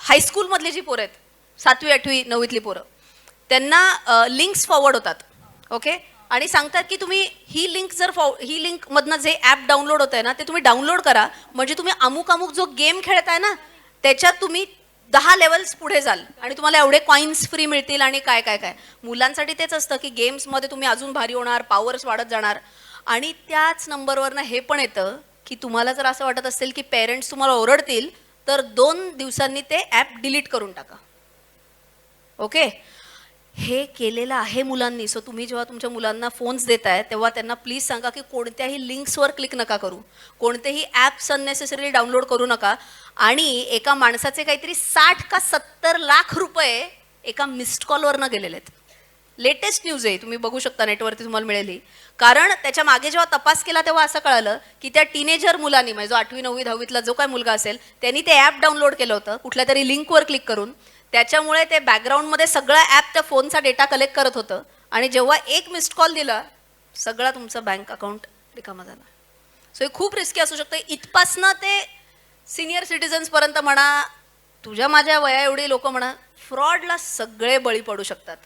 हायस्कूलमधली जी पोरं आहेत 7वी 8वी 9वीतली पोरं त्यांना लिंक्स फॉरवर्ड होतात. ओके, आणि सांगतात की तुम्ही ही लिंक ही लिंक मधनं जे ॲप डाउनलोड होत आहे ना ते तुम्ही डाउनलोड करा, म्हणजे तुम्ही अमुक अमुक जो गेम खेळताय ना त्याच्यात तुम्ही 10 लेवल्स पुढे जाल आणि तुम्हाला एवढे कॉइन्स फ्री मिळतील आणि काय काय काय. मुलांसाठी तेच असतं की गेम्समध्ये तुम्ही अजून भारी होणार, पॉवर्स वाढत जाणार. आणि त्याच नंबरवरनं हे पण येतं की तुम्हाला जर असं वाटत असेल की पेरेंट्स तुम्हाला ओरडतील तर 2 दिवसांनी ते ॲप डिलीट करून टाका. ओके, हे केलेलं आहे मुलांनी. सो तुम्ही जेव्हा तुमच्या मुलांना फोन्स देताय तेव्हा त्यांना प्लीज सांगा की कोणत्याही लिंक्सवर क्लिक नका करू, कोणतेही ॲप्स अननेसेसरी डाउनलोड करू नका. आणि एका माणसाचे काहीतरी 60 का 70 लाख रुपये एका मिस्ड कॉलवरनं गेलेले आहेत. लेटेस्ट न्यूज आहे, तुम्ही बघू शकता नेटवरती तुम्हाला मिळेल ही. कारण त्याच्या मागे जेव्हा तपास केला तेव्हा असं कळालं की त्या टीनेजर मुलांनी, म्हणजे जो 8वी 9वी 10वीतला जो काय मुलगा असेल त्यांनी ते ॲप डाउनलोड केलं होतं कुठल्या तरी लिंकवर क्लिक करून. त्याच्यामुळे ते बॅकग्राऊंडमध्ये सगळं ॲप त्या फोनचा डेटा कलेक्ट करत होतं आणि जेव्हा एक मिस्ड कॉल दिला सगळा तुमचं बँक अकाउंट रिकामा झाला. सो हे खूप रिस्की असू शकतं. इथपासनं ते सिनियर सिटीजन्सपर्यंत म्हणा, तुझ्या माझ्या वया एवढी लोक म्हणा, फ्रॉडला सगळे बळी पडू शकतात.